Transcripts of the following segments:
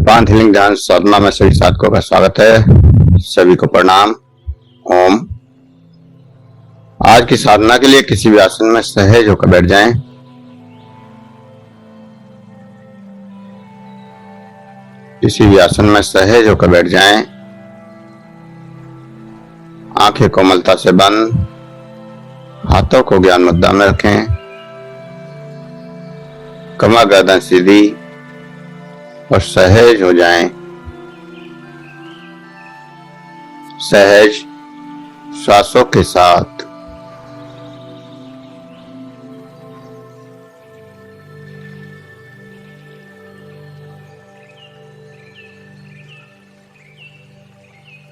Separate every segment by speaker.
Speaker 1: कपांत healing ध्यान साधना में सभी साधकों का स्वागत है। सभी को प्रणाम। ओम। आज की साधना के लिए किसी भी आसन में सहज होकर बैठ जाएं। किसी भी आसन में सहज होकर बैठ जाएं। आंखें कोमलता से बंद, हाथों को ज्ञान मुद्रा में रखें, कमर गर्दन सीधी और सहज हो जाएं। सहज श्वासों के साथ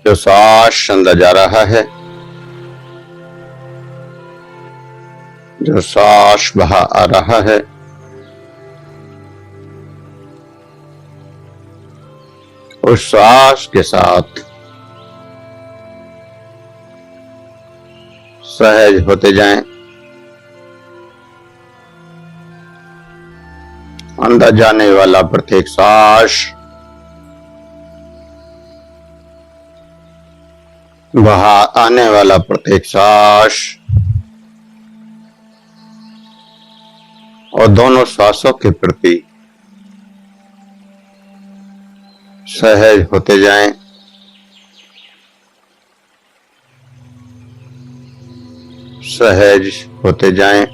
Speaker 1: जो श्वास अंदर जा रहा है, जो श्वास बाहर आ रहा है, उस श्वास के साथ सहज होते जाएं। अंदर जाने वाला प्रत्येक श्वास बाहर आने वाला प्रत्येक श्वास और दोनों श्वासों के प्रति सहज होते जाएं। सहज होते जाएं।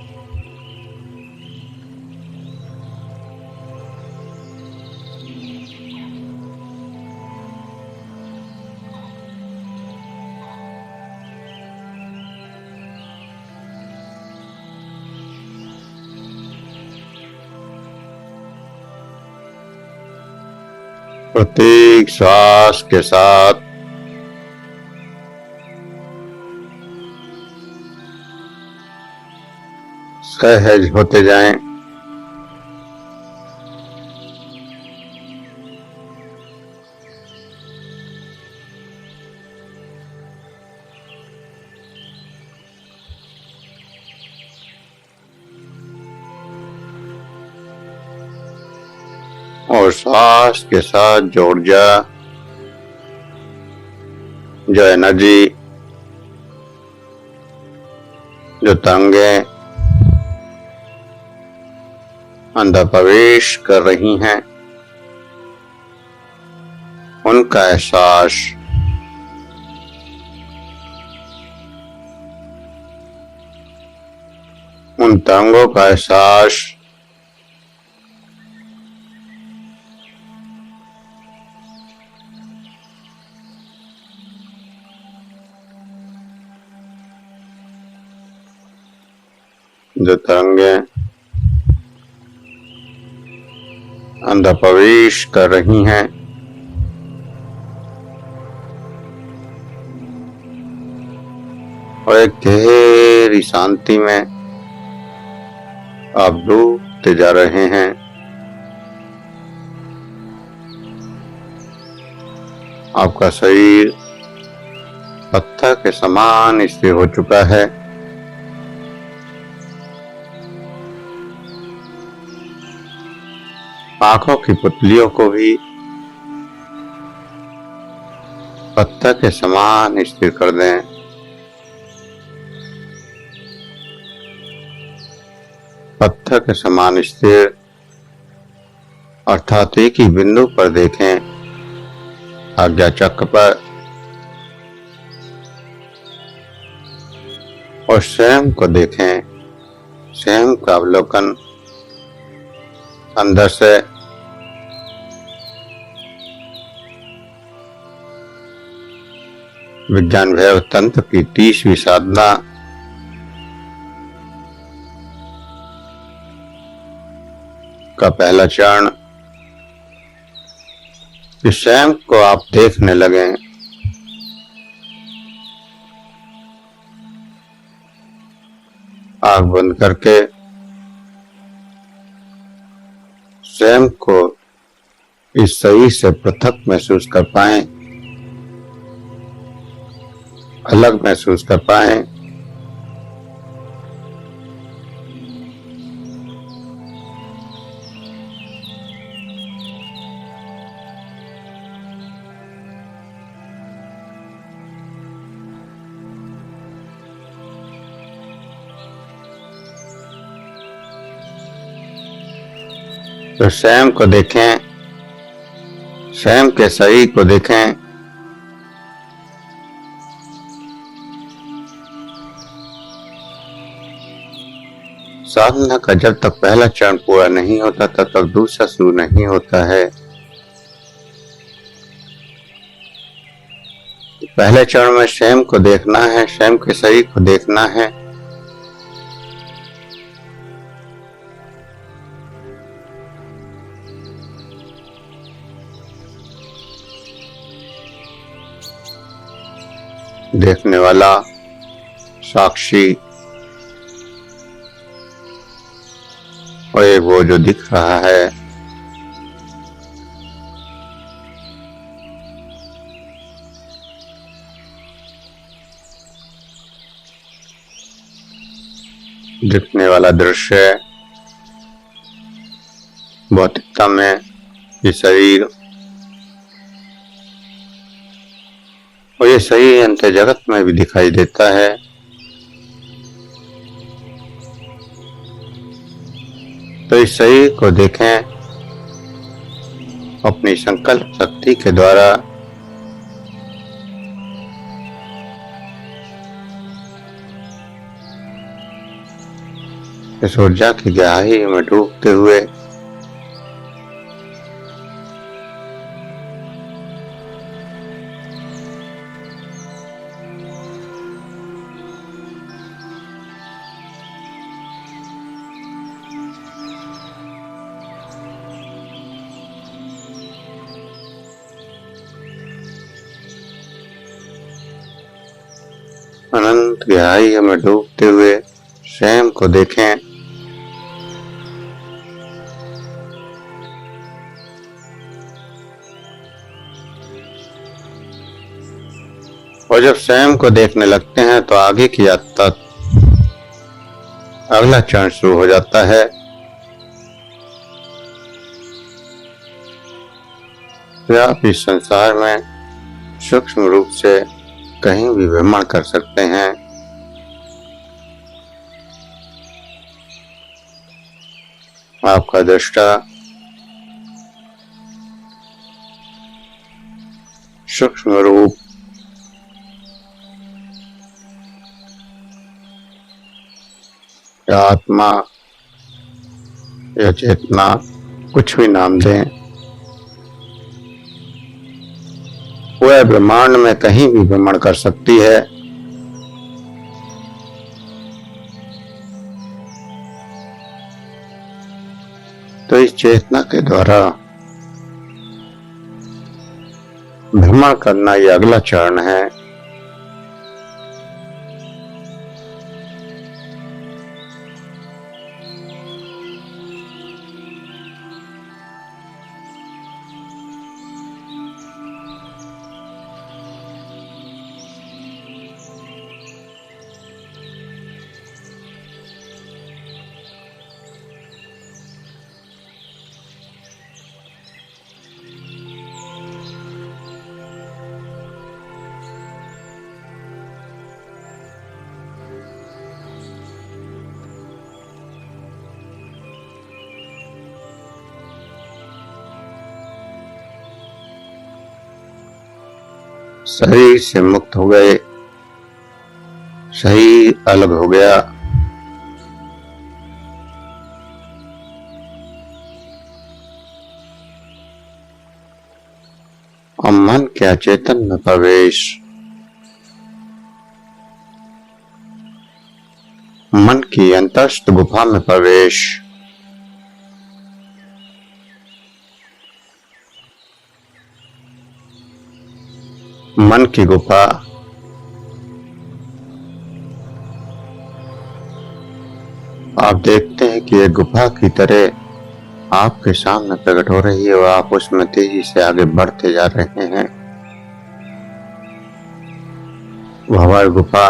Speaker 1: प्रत्येक श्वास के साथ सहज होते जाएं। और श्वास के साथ जो ऊर्जा, जो एनर्जी, जो तरंगें अंदर प्रवेश कर रही हैं, उनका एहसास उन तरंगों का एहसास जो तरंगें अंदर प्रवेश कर रही हैं, और एक गहरी शांति में आप डूबते जा रहे हैं। आपका शरीर पत्थर के समान स्थिर हो चुका है। आंखों की पुतलियों को भी पत्थर के समान स्थिर कर दें। पत्थर के समान स्थिर अर्थात एक ही बिंदु पर देखें, आज्ञा चक्र पर, और स्वयं को देखें। स्वयं का अवलोकन अंदर से विज्ञान भैरव तंत्र की 30वीं साधना का पहला चरण, कि स्वयं को आप देखने लगे। आंख बंद करके स्वयं को इस शरीर से पृथक महसूस कर पाएं, अलग महसूस कर पाएं। तो स्वयं को देखें, स्वयं के शरीर को देखें। साधना का जब तक पहला चरण पूरा नहीं होता तब तक दूसरा शुरू नहीं होता है। पहले चरण में स्वयं को देखना है, स्वयं के शरीर को देखना है। देखने वाला, साक्षी और एक वो जो दिख रहा है। दिखने वाला दृश्य भौतिकता में ये शरीर और ये शरीर अंत जगत में भी दिखाई देता है। तो इस शरीर को देखें अपनी संकल्प शक्ति के द्वारा। इस ऊर्जा की गहराई में डूबते हुए अनंत गहराई में डूबते हुए स्वयं को देखें। और जब स्वयं को देखने लगते हैं तो आगे की यात्रा, अगला चरण शुरू हो जाता है। आप इस संसार में सूक्ष्म रूप से कहीं भी भ्रमण कर सकते हैं। आपका दृष्टा सूक्ष्म रूप या आत्मा या चेतना, कुछ भी नाम दें, वह ब्रह्मांड में कहीं भी भ्रमण कर सकती है। तो इस चेतना के द्वारा भ्रमण करना यह अगला चरण है। शरीर से मुक्त हो गए, शरीर अलग हो गया। और मन के अचेतन में प्रवेश, मन की अंतस्थ गुफा में प्रवेश। मन की गुफा आप देखते हैं कि एक गुफा की तरह आपके सामने प्रकट हो रही है और आप उसमें तेजी से आगे बढ़ते जा रहे हैं। वह गुफा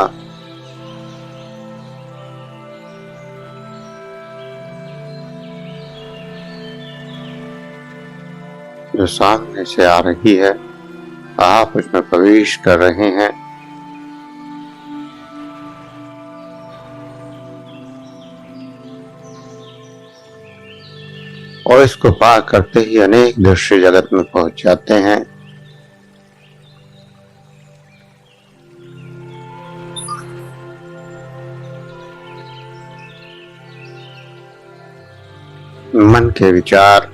Speaker 1: जो सामने से आ रही है, आप उसमें प्रवेश कर रहे हैं। और इसको पार करते ही अनेक दृश्य जगत में पहुंच जाते हैं। मन के विचार,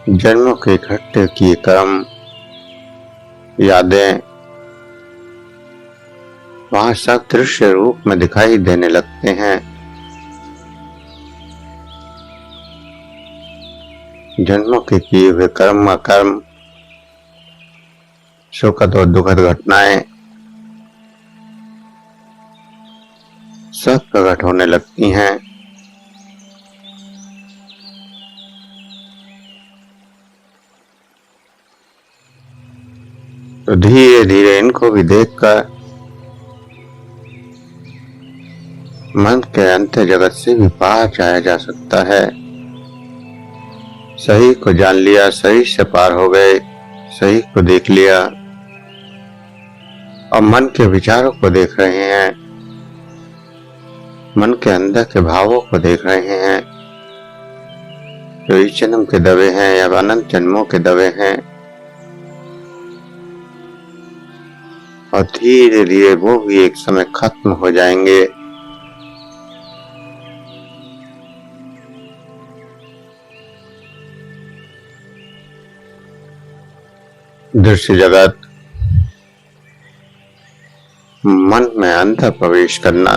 Speaker 1: जन्मों के इकट्ठे किए कर्म, यादें वहां सब दृश्य रूप में दिखाई देने लगते हैं। जन्मों के किए हुए कर्म अकर्म, सुखद और दुखद घटनाएं सब प्रकट होने लगती हैं। तो धीरे धीरे इनको भी देखकर मन के अंत जगत से भी पार जाया जा सकता है। सही को जान लिया, सही से पार हो गए, सही को देख लिया और मन के विचारों को देख रहे हैं, मन के अंदर के भावों को देख रहे हैं जो इस जन्म के दबे हैं या अनंत जन्मों के दबे हैं। और धीरे धीरे वो भी एक समय खत्म हो जाएंगे। दृश्य जगत, मन में अंदर प्रवेश करना,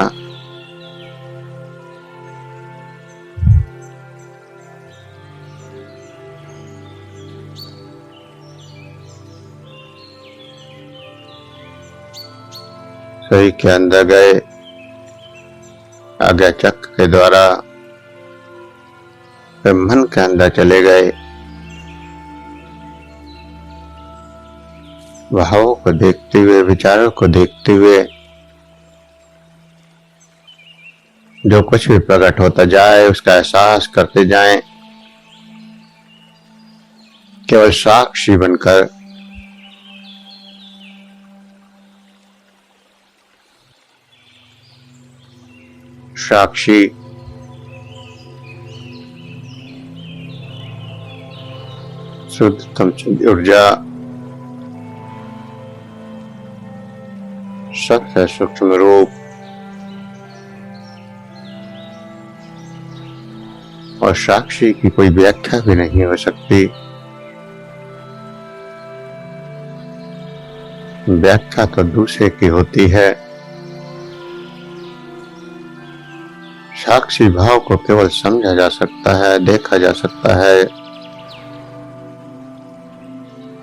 Speaker 1: शरीर के अंदर गए, आज्ञा चक्र के द्वारा फिर मन के अंदर चले गए, भावों को देखते हुए, विचारों को देखते हुए जो कुछ भी प्रकट होता जाए उसका एहसास करते जाएं, केवल साक्षी बनकर। साक्षी शुद्धतम ऊर्जा, सबसे सूक्ष्म रूप और साक्षी की कोई व्याख्या भी नहीं हो सकती। व्याख्या तो दूसरे की होती है। साक्षी भाव को केवल समझा जा सकता है, देखा जा सकता है।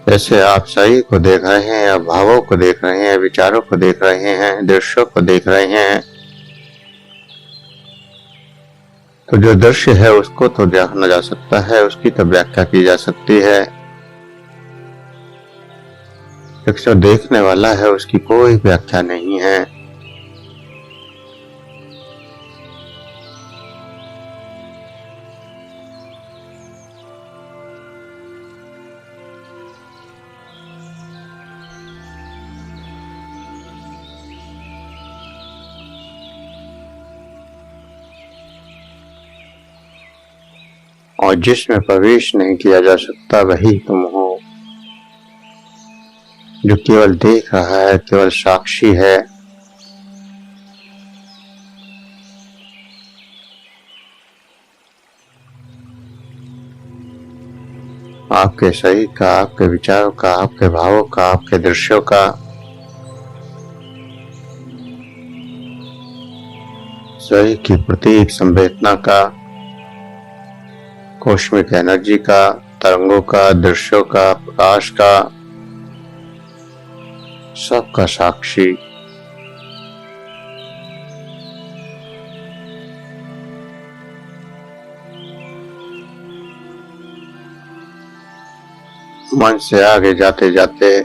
Speaker 1: जैसे आप सही को देख रहे हैं या भावों को देख रहे हैं, विचारों को देख रहे हैं, दृश्यों को देख रहे हैं, तो जो दृश्य है उसको तो देखा जा सकता है, उसकी तो व्याख्या की जा सकती है। लेकिन जो देखने वाला है उसकी कोई व्याख्या नहीं है। और जिसमें प्रवेश नहीं किया जा सकता वही तुम हो, जो केवल देख रहा है, केवल साक्षी है। आपके शरीर का, आपके विचारों का, आपके भावों का, आपके दृश्यों का, शरीर की प्रत्येक संवेदना का, कॉस्मिक एनर्जी का, तरंगों का, दृश्यों का, प्रकाश का, सबका साक्षी। मन से आगे जाते जाते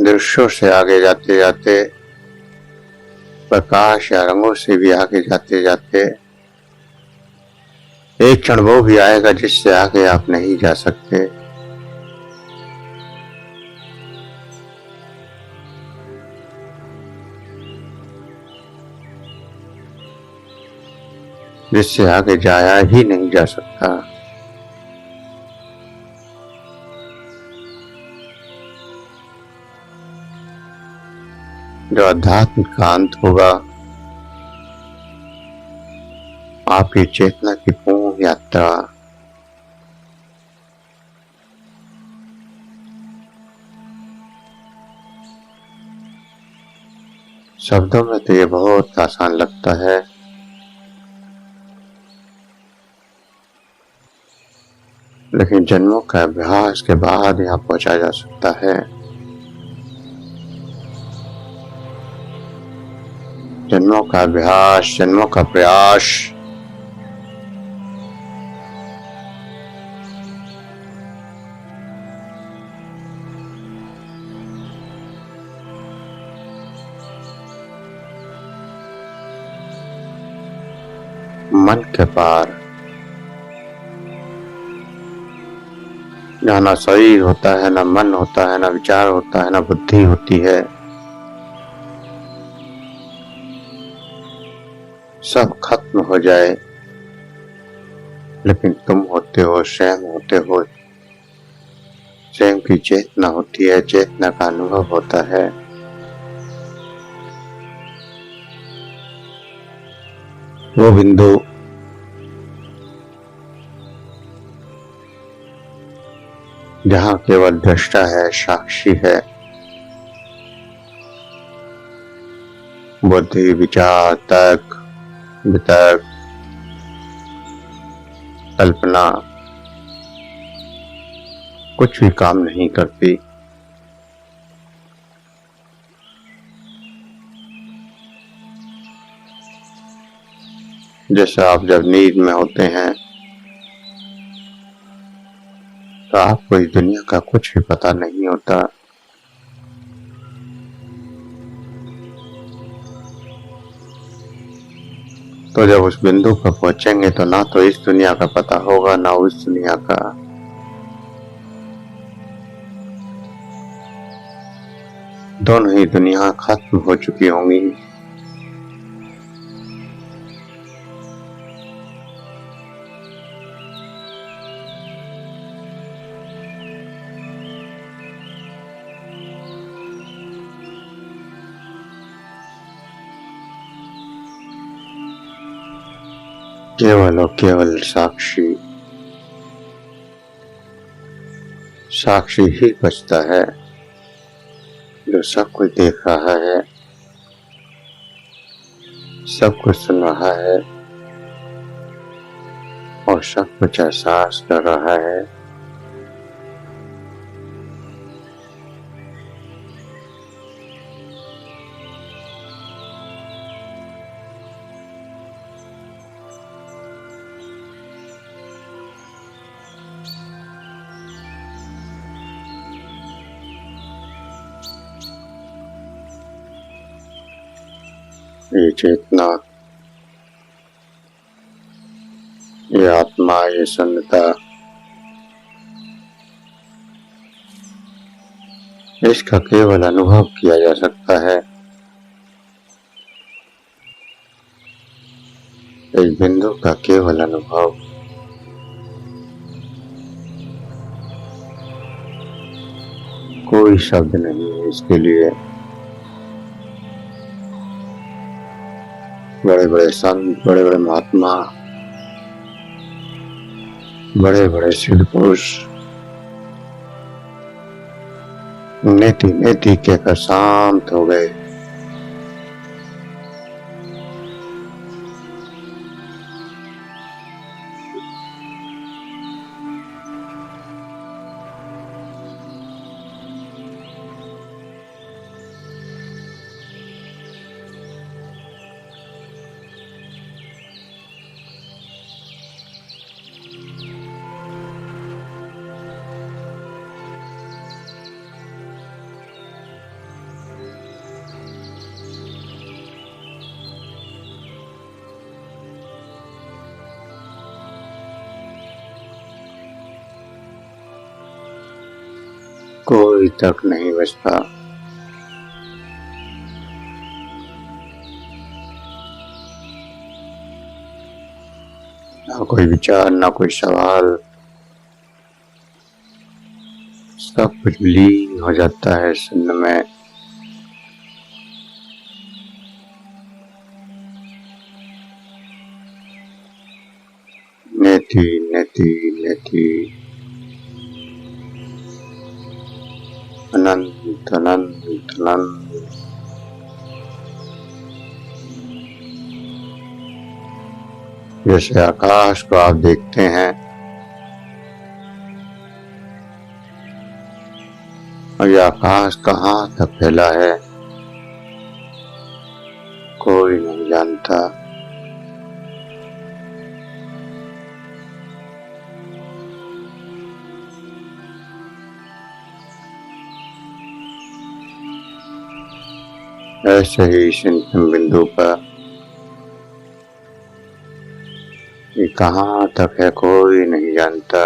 Speaker 1: दृश्यों से आगे जाते जाते, प्रकाश या रंगों से भी आगे जाते जाते एक क्षण वो भी आएगा जिससे आगे आप नहीं जा सकते। जिससे आगे जाया ही नहीं जा सकता। जो अध्यात्म का अंत होगा, आपकी चेतना की पूर्ण यात्रा शब्दों में तो ये बहुत आसान लगता है, लेकिन जन्मों का अभ्यास के बाद यहाँ पहुंचा जा सकता है। जन्मों का अभ्यास, जन्मों का प्रयास, मन के पार, जहाँ ना शरीर होता है, ना मन होता है, ना विचार होता है, ना बुद्धि होती है, सब खत्म हो जाए, लेकिन तुम होते हो, स्वयं होते हो, स्वयं की चेतना होती है, चेतना का अनुभव होता है। वो बिंदु जहाँ केवल दृष्टा है, साक्षी है, बुद्धि, विचार, तर्क, वितर्क, कल्पना कुछ भी काम नहीं करती। जैसे आप जब नींद में होते हैं तो आपको इस दुनिया का कुछ भी पता नहीं होता। तो जब उस बिंदु पर पहुंचेंगे तो ना तो इस दुनिया का पता होगा, ना उस दुनिया का। दोनों ही दुनिया खत्म हो चुकी होंगी। केवल और केवल साक्षी, साक्षी ही बचता है, जो सब कुछ देख रहा है, सब कुछ सुन रहा है और सब कुछ एहसास कर रहा है। ये चेतना, ये आत्मा, ये शून्यता, इसका केवल अनुभव किया जा सकता है। इस बिंदु का केवल अनुभव। कोई शब्द नहीं है इसके लिए। बड़े बड़े संत, बड़े बड़े महात्मा, बड़े बड़े सिद्ध पुरुष नेति नेति कहकर शांत हो गए। कोई तक नहीं बचता। कोई विचार, ना कोई सवाल, सब कुछ लीन हो जाता है शून्य में। नेति नेति नेति, अनंत अनंत अनंत। जैसे आकाश को आप देखते हैं और ये आकाश कहाँ तक फैला है कोई नहीं जानता। ऐसे ही इस अंतिम बिंदु पर ये कहाँ तक है कोई नहीं जानता।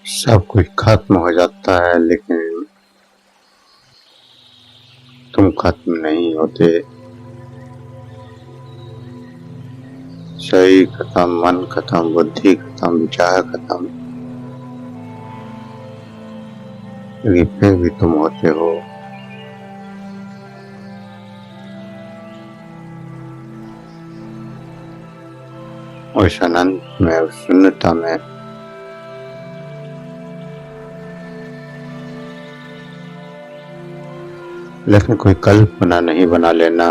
Speaker 1: सब कुछ खत्म हो जाता है, लेकिन तुम खत्म नहीं होते। शरीर खत्म, मन खत्म, बुद्धि खत्म, विचार खत्म, लेकिन फिर भी तुम होते हो। उस अनंत में, उस शून्यता में लेकिन कोई कल्पना नहीं बना लेना,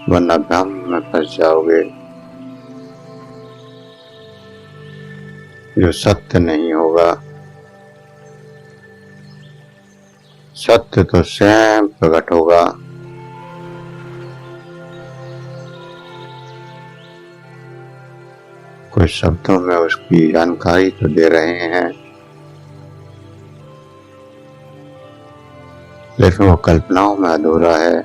Speaker 1: वरना भ्रम में फंस जाओगे। जो सत्य नहीं होगा, सत्य तो स्वयं प्रकट होगा। कुछ शब्दों में उसकी जानकारी तो दे रहे हैं, लेकिन वो कल्पनाओं में अधूरा है।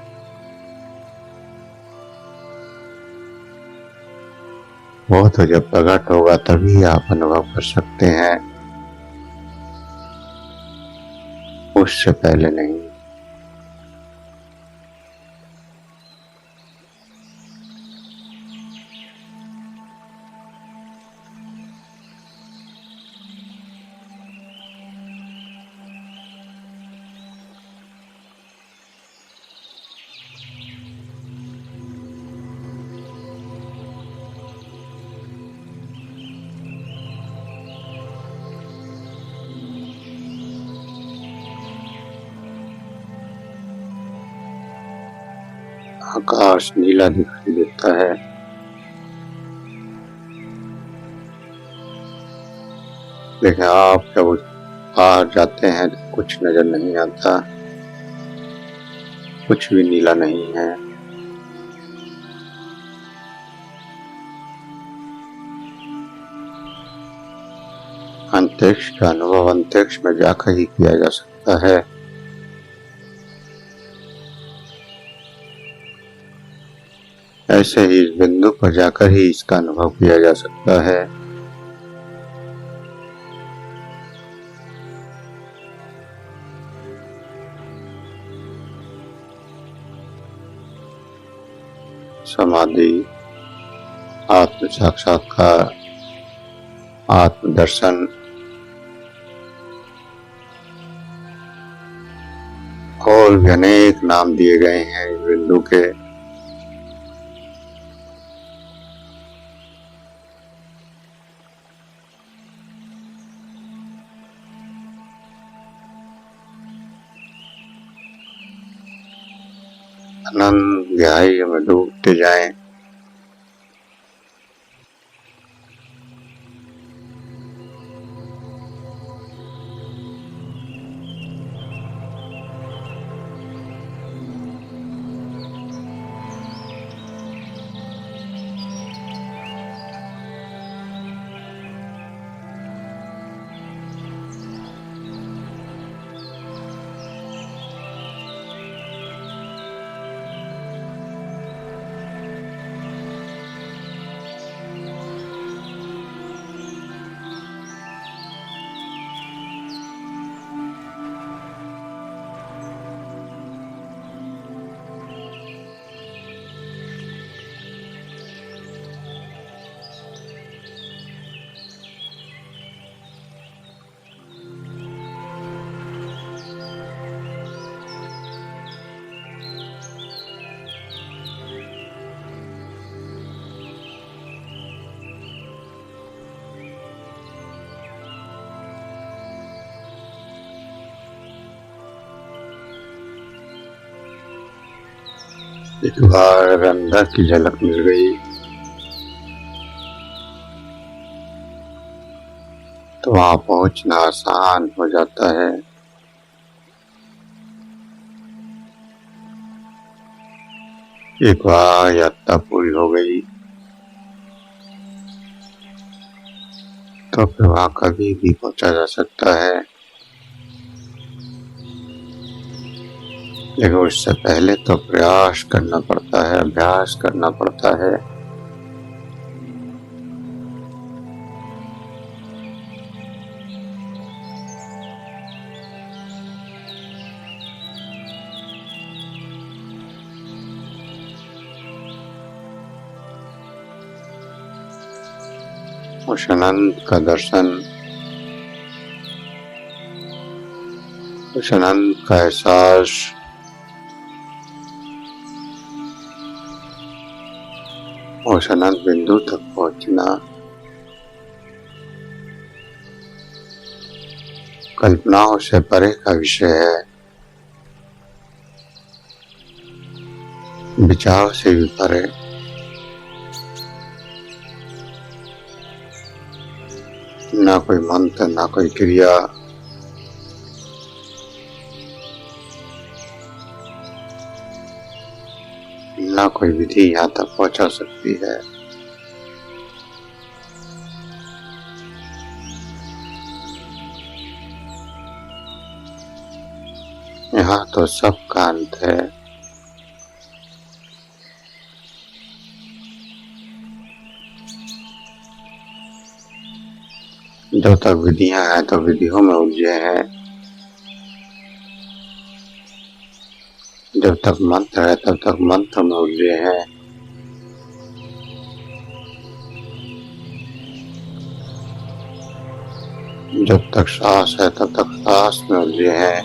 Speaker 1: वो तो जब प्रकट होगा तभी आप अनुभव कर सकते हैं, उससे पहले नहीं। आकाश नीला दिखाई देता है, लेकिन आप जब बाहर जाते हैं तो कुछ नजर नहीं आता, कुछ भी नीला नहीं है। अंतरिक्ष का अनुभव अंतरिक्ष में जाकर ही किया जा सकता है। ऐसे ही इस बिंदु पर जाकर ही इसका अनुभव किया जा सकता है। समाधि, आत्म साक्षात्कार, आत्मदर्शन और भी अनेक नाम दिए गए हैं इस बिंदु के। अनंत गहराई में डूबते जाएं, एक बार अंदर की झलक मिल गई तो वहां पहुंचना आसान हो जाता है। एक बार यात्रा पूरी हो गई तो फिर वहां कभी भी पहुंचा जा सकता है, लेकिन उससे पहले तो प्रयास करना पड़ता है, अभ्यास करना पड़ता है। उस अनंत का दर्शन, उस अनंत का एहसास उस अनंत बिंदु तक पहुंचना कल्पनाओं से परे का विषय है, विचार से भी परे। ना कोई मंत्र, ना कोई क्रिया, ना कोई विधि यहाँ तक पहुंचा सकती है। यहाँ तो सब का अंत है। जब तक विधियां हैं तो विधियों में उलझे हैं, जब तक मंत्र है तब तक मंत्र में उलझे हैं, जब तक श्वास है तब तक श्वास में उलझे हैं,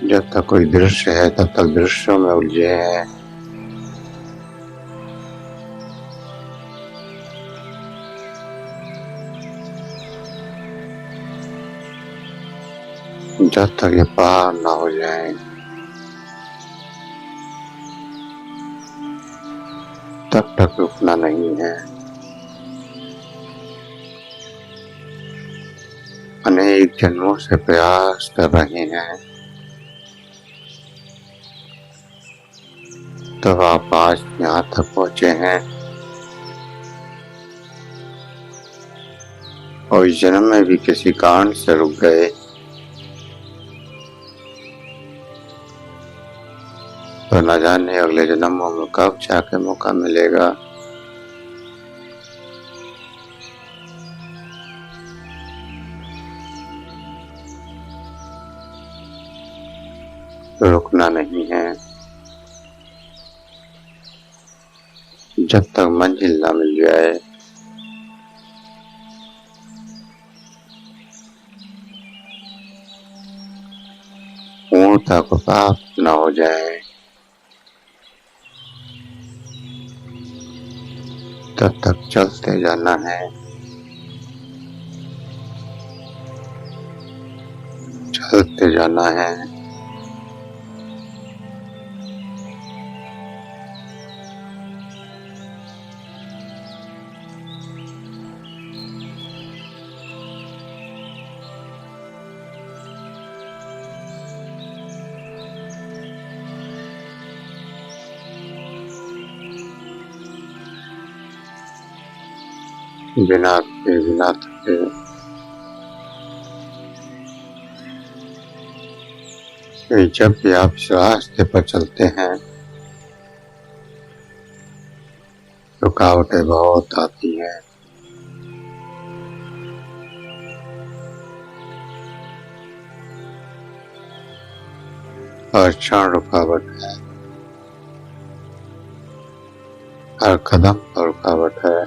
Speaker 1: जब तक कोई दृश्य है तब तक दृश्यों में उलझे हैं। जब तक ये पार ना हो जाए तब तक रुकना नहीं है। अनेक जन्मों से प्रयास कर रहे हैं, तब आप आज यहाँ तक पहुंचे हैं। और इस जन्म में भी किसी कारण से रुक गए तो न जाने अगले जन्मों में कब जाके मौका मिलेगा। रुकना नहीं है जब तक मंजिल ना मिल जाए। पूर्णता को प्राप्त न हो जाए तब तक चलते जाना है, चलते जाना है। बिना रुके, बिना थके, जब भी आप इस रास्ते पर चलते हैं रुकावटें बहुत आती हैं। हर क्षण रुकावट है, हर कदम पर रुकावट है।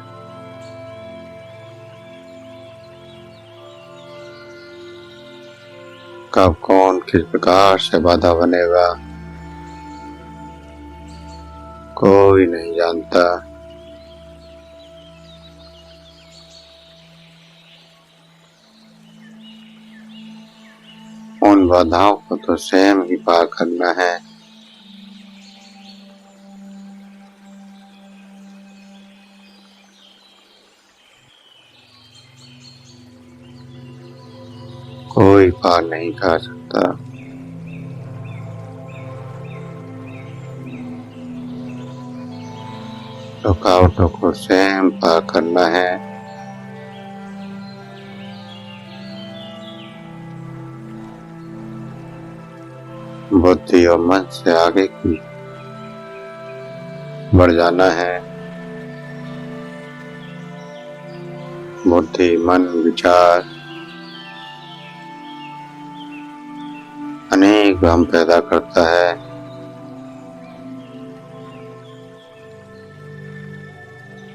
Speaker 1: कब कौन किस प्रकार से बाधा बनेगा कोई नहीं जानता। उन बाधाओं को तो स्वयं ही पार करना है। कोई पार नहीं कर सकता। रुकावटों को स्वयं पार करना है। बुद्धि और मन से आगे की बढ़ जाना है। बुद्धि, मन, विचार अनेक भ्रम पैदा करता है।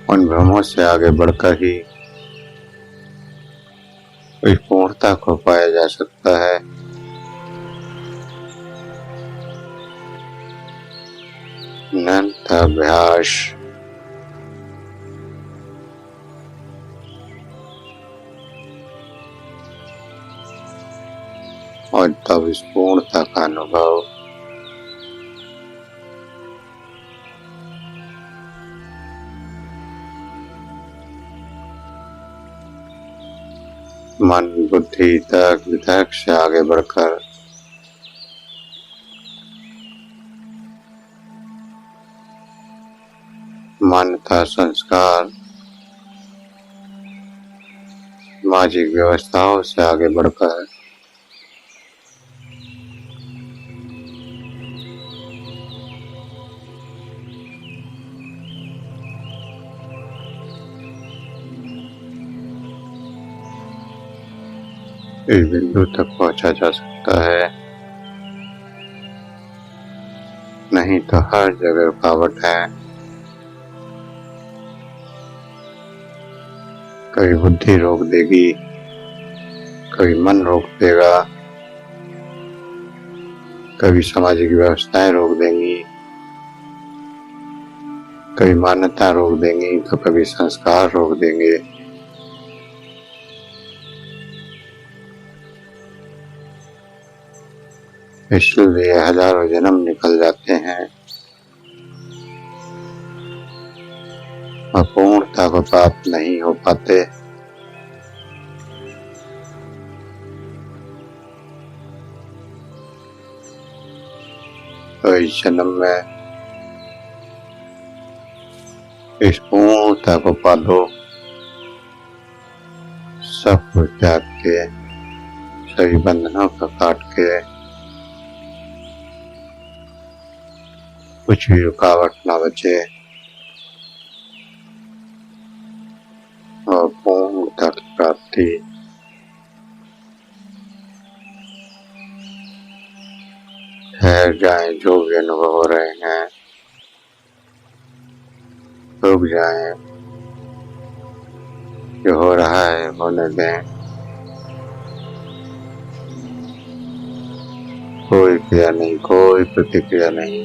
Speaker 1: उन भ्रमों से आगे बढ़कर ही इस पूर्णता को पाया जा सकता है। निरंतर अभ्यास और तब इस पूर्णता का अनुभव मन, बुद्धि, तर्क, वितर्क से आगे बढ़कर मान्यता, संस्कार, सामाजिक व्यवस्थाओं से आगे बढ़कर इस बिंदु तक पहुंचा जा सकता है। नहीं तो हर जगह रुकावट है। कभी बुद्धि रोक देगी, कभी मन रोक देगा, कभी सामाजिक व्यवस्थाएं रोक देंगी, कभी मान्यता रोक देंगी, तो कभी संस्कार रोक देंगे। इसलिए हजारों जन्म निकल जाते हैं और पूर्णता को प्राप्त नहीं हो पाते। तो इस जन्म में इस पूर्णता को पालो। सब कुछ त्याग के, सभी बंधनों को काट के, कुछ भी रुकावट ना बचे और पूर्णता की प्राप्ति ठहर जाए। जो भी अनुभव हो रहे हैं रुक जाए। जो हो रहा है होने दें। कोई क्रिया नहीं, कोई प्रतिक्रिया नहीं।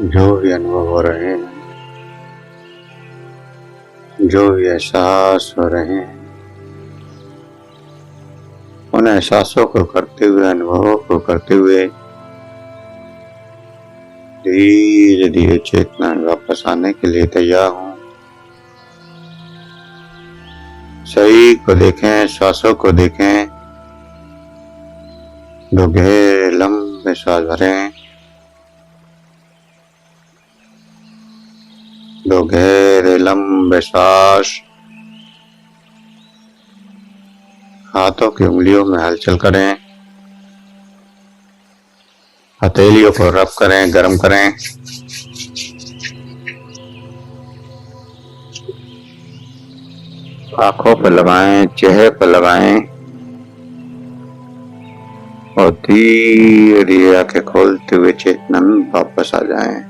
Speaker 1: जो भी अनुभव हो रहे हैं, जो भी एहसास हो रहे हैं, उन एहसासों को करते हुए, अनुभवों को करते हुए धीरे धीरे चेतना में वापस आने के लिए तैयार हूं। शरीर को देखें, श्वासों को देखें। 2 गहरे लंबे श्वास भरें, 2 गहरे लंबे श्वास। हाथों की उंगलियों में हलचल करें, हथेलियों को रब करें, गर्म करें। आंखों पर लगाएं, चेहरे पर लगाएं और धीरे धीरे आंखें खोलते हुए चेतना में वापस आ जाएं।